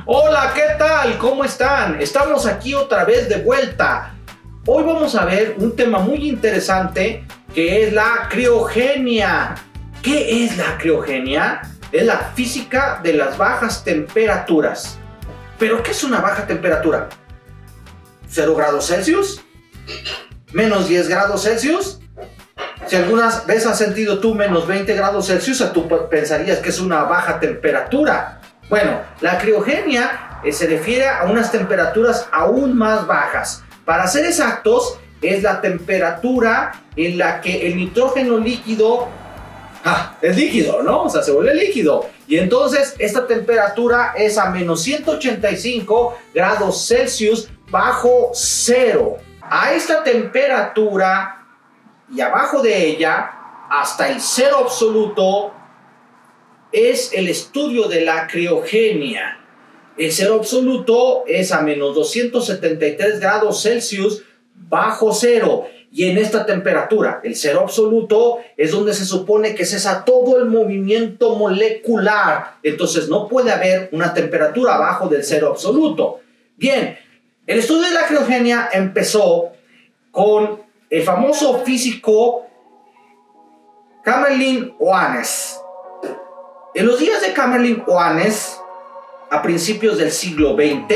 Hola, ¿qué tal? ¿Cómo están? Estamos aquí otra vez de vuelta. Hoy vamos a ver un tema muy interesante que es la criogenia. ¿Qué es la criogenia? Es la física de las bajas temperaturas. ¿Pero qué es una baja temperatura? ¿0 grados Celsius? ¿Menos 10 grados Celsius? Si algunas veces has sentido tú menos 20 grados Celsius, tú pensarías que es una baja temperatura. Bueno, la criogenia se refiere a unas temperaturas aún más bajas. Para ser exactos, es la temperatura en la que el nitrógeno líquido es líquido, ¿no? O sea, se vuelve líquido. Y entonces esta temperatura es a menos 185 grados Celsius bajo cero. A esta temperatura y abajo de ella, hasta el cero absoluto, es el estudio de la criogenia. El cero absoluto es a menos 273 grados Celsius bajo cero. Y en esta temperatura, el cero absoluto, es donde se supone que cesa todo el movimiento molecular. Entonces no puede haber una temperatura abajo del cero absoluto. Bien, el estudio de la criogenia empezó con el famoso físico Kamerlingh Onnes. En los días de Kamerlingh Onnes, a principios del siglo XX,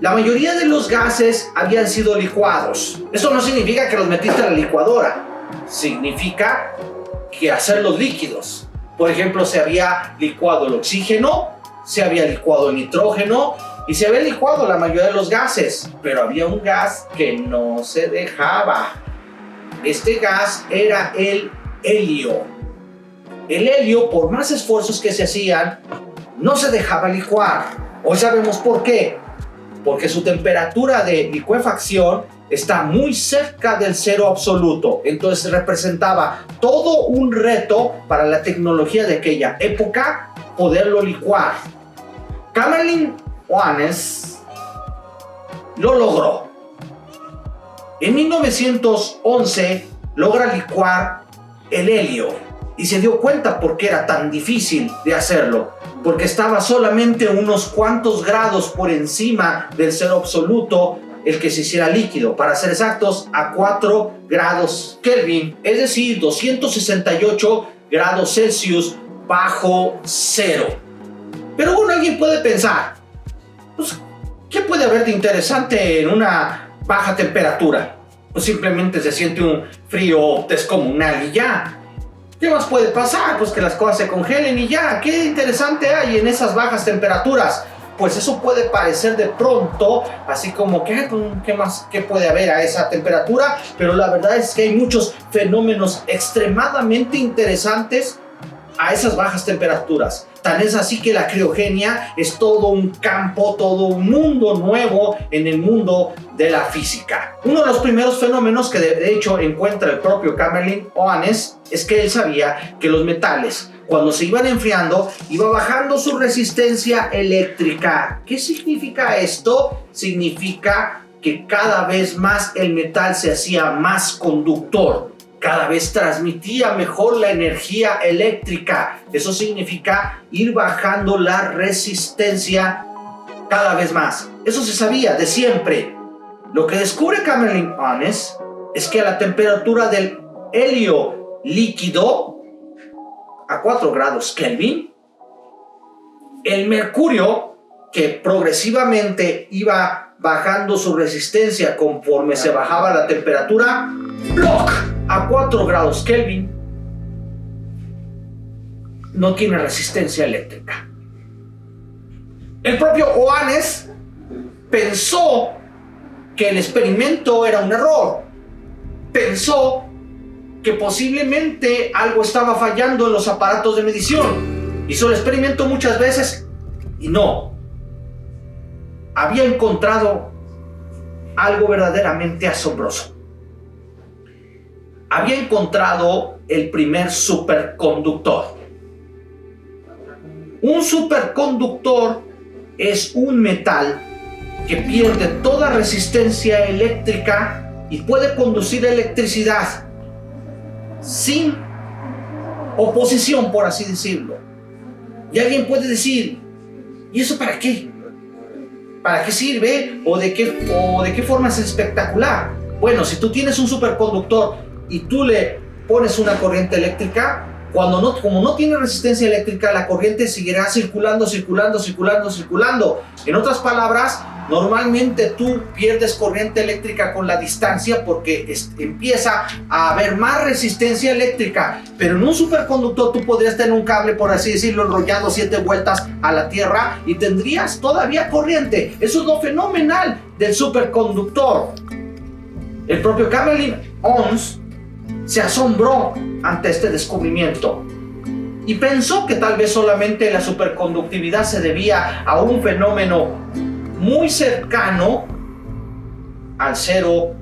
la mayoría de los gases habían sido licuados. Eso no significa que los metiste a la licuadora. Significa que hacerlos líquidos. Por ejemplo, se había licuado el oxígeno, se había licuado el nitrógeno y se había licuado la mayoría de los gases. Pero había un gas que no se dejaba. Este gas era el helio. El helio, por más esfuerzos que se hacían, no se dejaba licuar. Hoy sabemos por qué. Porque su temperatura de licuefacción está muy cerca del cero absoluto. Entonces representaba todo un reto para la tecnología de aquella época poderlo licuar. Kamerlingh Onnes lo logró. En 1911 logra licuar el helio y se dio cuenta por qué era tan difícil de hacerlo. Porque estaba solamente unos cuantos grados por encima del cero absoluto el que se hiciera líquido. Para ser exactos, a 4 grados Kelvin, es decir, 268 grados Celsius bajo cero. Pero bueno, alguien puede pensar, pues, ¿qué puede haber de interesante en una baja temperatura? Pues simplemente se siente un frío descomunal y ya. ¿Qué más puede pasar? Pues que las cosas se congelen y ya. ¿Qué interesante hay en esas bajas temperaturas? Pues eso puede parecer de pronto así como que ¿qué más? ¿Qué puede haber a esa temperatura? Pero la verdad es que hay muchos fenómenos extremadamente interesantes a esas bajas temperaturas. Tan es así que la criogenia es todo un campo, todo un mundo nuevo en el mundo de la física. Uno de los primeros fenómenos que de hecho encuentra el propio Kamerlingh Onnes es que él sabía que los metales, cuando se iban enfriando, iba bajando su resistencia eléctrica. ¿Qué significa esto? Significa que cada vez más el metal se hacía más conductor. Cada vez transmitía mejor la energía eléctrica. Eso significa ir bajando la resistencia cada vez más. Eso se sabía de siempre. Lo que descubre Kamerlingh Onnes es que a la temperatura del helio líquido, a 4 grados Kelvin, el mercurio, que progresivamente iba bajando su resistencia conforme se bajaba la temperatura, ¡ploc!, a 4 grados Kelvin, no tiene resistencia eléctrica. El propio Onnes pensó que el experimento era un error. Pensó que posiblemente algo estaba fallando en los aparatos de medición. Hizo el experimento muchas veces y no. Había encontrado algo verdaderamente asombroso. Había encontrado el primer superconductor. Un superconductor es un metal que pierde toda resistencia eléctrica y puede conducir electricidad sin oposición, por así decirlo. Y alguien puede decir, ¿Y eso para qué? ¿Para qué sirve? ¿O de qué forma es espectacular? Bueno, si tú tienes un superconductor y tú le pones una corriente eléctrica, como no tiene resistencia eléctrica, la corriente seguirá circulando. En otras palabras, normalmente tú pierdes corriente eléctrica con la distancia porque empieza a haber más resistencia eléctrica. Pero en un superconductor tú podrías tener un cable, por así decirlo, enrollado 7 vueltas a la Tierra y tendrías todavía corriente. Eso es lo fenomenal del superconductor. El propio Camerlin-Onnes se asombró ante este descubrimiento y pensó que tal vez solamente la superconductividad se debía a un fenómeno muy cercano al cero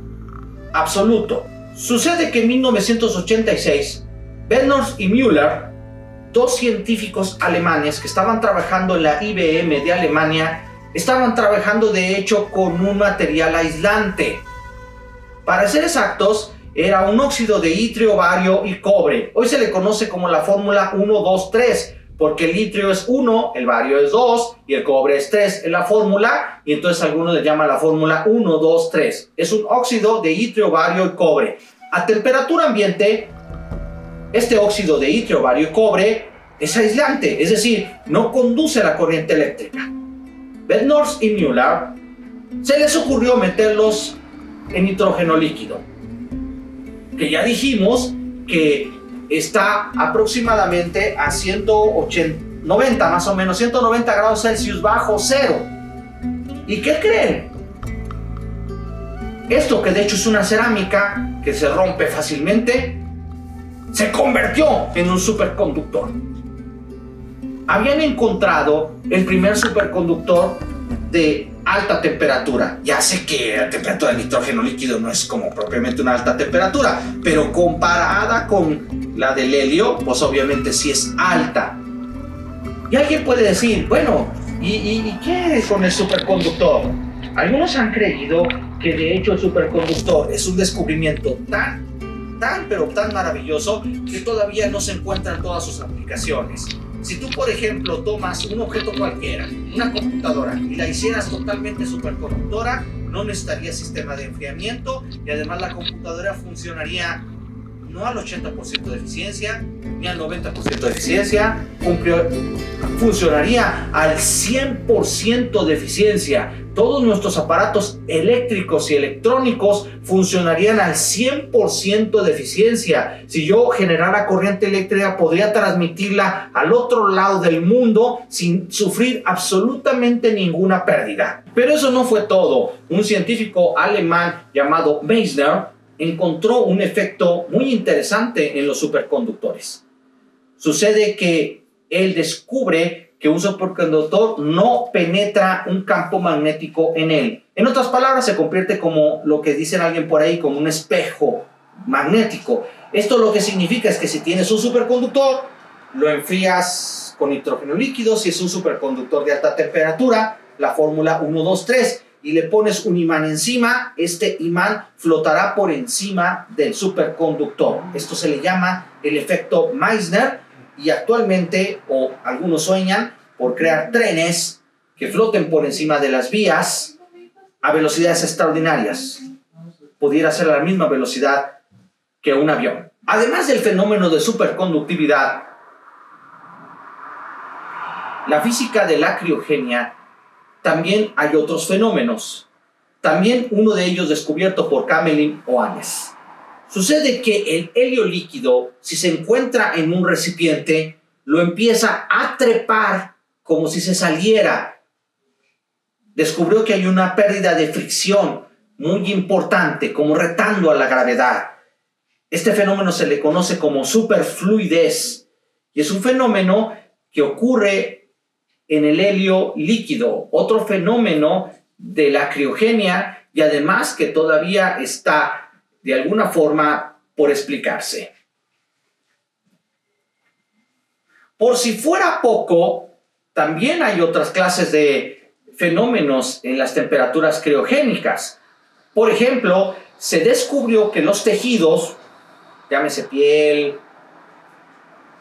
absoluto. Sucede que en 1986, Bednorz y Müller, dos científicos alemanes que estaban trabajando en la IBM de Alemania, estaban trabajando de hecho con un material aislante. Para ser exactos, era un óxido de itrio, bario y cobre. Hoy se le conoce como la fórmula 1, 2, 3, porque el itrio es 1, el bario es 2 y el cobre es 3 en la fórmula, y entonces algunos le llaman la fórmula 1, 2, 3. Es un óxido de itrio, bario y cobre. A temperatura ambiente, este óxido de itrio, bario y cobre es aislante, es decir, no conduce la corriente eléctrica. Bednorz y Müller se les ocurrió meterlos en nitrógeno líquido, que ya dijimos que está aproximadamente a 190 más o menos, 190 grados Celsius bajo cero. ¿Y qué creen? Esto, que de hecho es una cerámica que se rompe fácilmente, se convirtió en un superconductor. Habían encontrado el primer superconductor de alta temperatura. Ya sé que la temperatura del nitrógeno líquido no es como propiamente una alta temperatura, pero comparada con la del helio, pues obviamente sí es alta. Y alguien puede decir, bueno, ¿y qué con el superconductor? Algunos han creído que de hecho el superconductor es un descubrimiento tan maravilloso que todavía no se encuentran todas sus aplicaciones. Si tú, por ejemplo, tomas un objeto cualquiera, una computadora, y la hicieras totalmente superconductora, no necesitaría sistema de enfriamiento y además la computadora funcionaría no al 80% de eficiencia, ni al 90% de eficiencia, funcionaría al 100% de eficiencia. Todos nuestros aparatos eléctricos y electrónicos funcionarían al 100% de eficiencia. Si yo generara corriente eléctrica, podría transmitirla al otro lado del mundo sin sufrir absolutamente ninguna pérdida. Pero eso no fue todo. Un científico alemán llamado Meissner encontró un efecto muy interesante en los superconductores. Sucede que él descubre que un superconductor no penetra un campo magnético en él. En otras palabras, se convierte como lo que dicen alguien por ahí, como un espejo magnético. Esto lo que significa es que si tienes un superconductor, lo enfrías con nitrógeno líquido. Si es un superconductor de alta temperatura, la fórmula 1, 2, 3, y le pones un imán encima, este imán flotará por encima del superconductor. Esto se le llama el efecto Meissner, y actualmente, o algunos sueñan por crear trenes que floten por encima de las vías a velocidades extraordinarias. Pudiera ser a la misma velocidad que un avión. Además del fenómeno de superconductividad, la física de la criogenia, también hay otros fenómenos. También uno de ellos descubierto por Camerlin-Onnes. Sucede que el helio líquido, si se encuentra en un recipiente, lo empieza a trepar como si se saliera. Descubrió que hay una pérdida de fricción muy importante, como retando a la gravedad. Este fenómeno se le conoce como superfluidez, y es un fenómeno que ocurre en el helio líquido, otro fenómeno de la criogenia, y además que todavía está de alguna forma por explicarse. Por si fuera poco, también hay otras clases de fenómenos en las temperaturas criogénicas. Por ejemplo, se descubrió que los tejidos, llámese piel,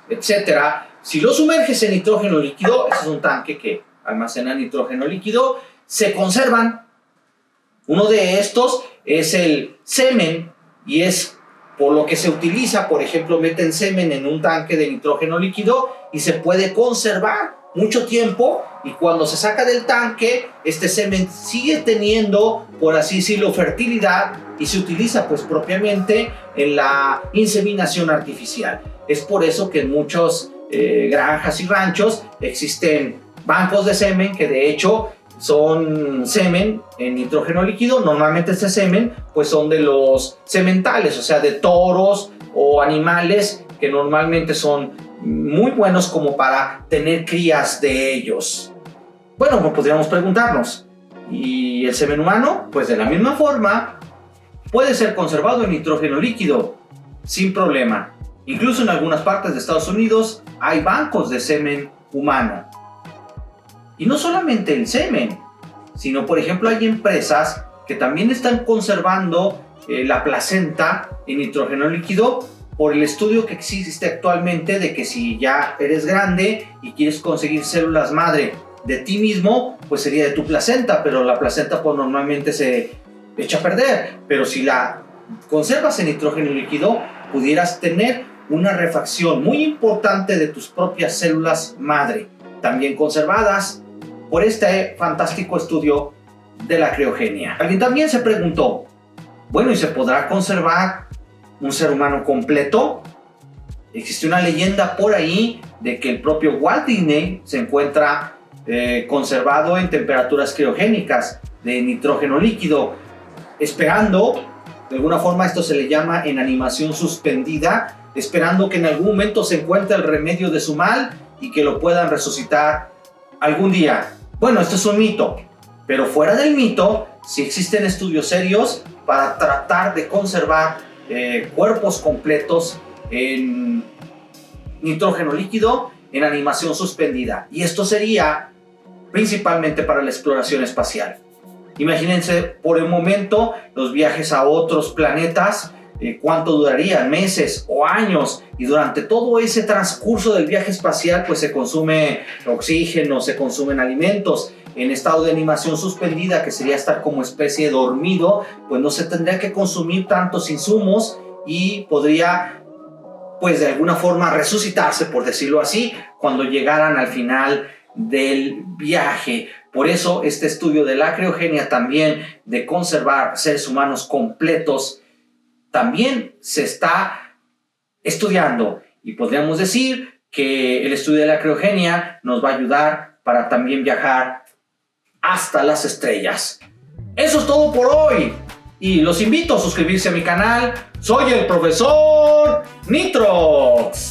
etcétera, si los sumerges en nitrógeno líquido, ese es un tanque que almacena nitrógeno líquido, se conservan. Uno de estos es el semen y es por lo que se utiliza, por ejemplo, meten semen en un tanque de nitrógeno líquido y se puede conservar mucho tiempo, y cuando se saca del tanque, este semen sigue teniendo, por así decirlo, fertilidad y se utiliza pues propiamente en la inseminación artificial. Es por eso que en muchas granjas y ranchos existen bancos de semen que de hecho son semen en nitrógeno líquido. Normalmente este semen pues son de los sementales, o sea, de toros o animales que normalmente son muy buenos como para tener crías de ellos. Bueno, pues podríamos preguntarnos, ¿y el semen humano? Pues de la misma forma puede ser conservado en nitrógeno líquido sin problema. Incluso en algunas partes de Estados Unidos hay bancos de semen humano. Y no solamente el semen, sino por ejemplo hay empresas que también están conservando la placenta en nitrógeno líquido por el estudio que existe actualmente de que si ya eres grande y quieres conseguir células madre de ti mismo, pues sería de tu placenta, pero la placenta pues normalmente se echa a perder. Pero si la conservas en nitrógeno líquido, pudieras tener una refacción muy importante de tus propias células madre, también conservadas por este fantástico estudio de la criogenia. Alguien también se preguntó, bueno, ¿y se podrá conservar un ser humano completo? Existe una leyenda por ahí de que el propio Walt Disney se encuentra conservado en temperaturas criogénicas de nitrógeno líquido, esperando, de alguna forma esto se le llama en animación suspendida, esperando que en algún momento se encuentre el remedio de su mal y que lo puedan resucitar algún día. Bueno, esto es un mito, pero fuera del mito, sí existen estudios serios para tratar de conservar cuerpos completos en nitrógeno líquido en animación suspendida. Y esto sería principalmente para la exploración espacial. Imagínense por un momento los viajes a otros planetas, cuánto durarían, meses o años, y durante todo ese transcurso del viaje espacial pues se consume oxígeno, se consumen alimentos. En estado de animación suspendida, que sería estar como especie de dormido, pues no se tendría que consumir tantos insumos y podría pues de alguna forma resucitarse, por decirlo así, cuando llegaran al final del viaje. Por eso este estudio de la criogenia también, de conservar seres humanos completos, también se está estudiando, y podríamos decir que el estudio de la criogenia nos va a ayudar para también viajar hasta las estrellas. Eso es todo por hoy y los invito a suscribirse a mi canal. Soy el profesor Nitrox.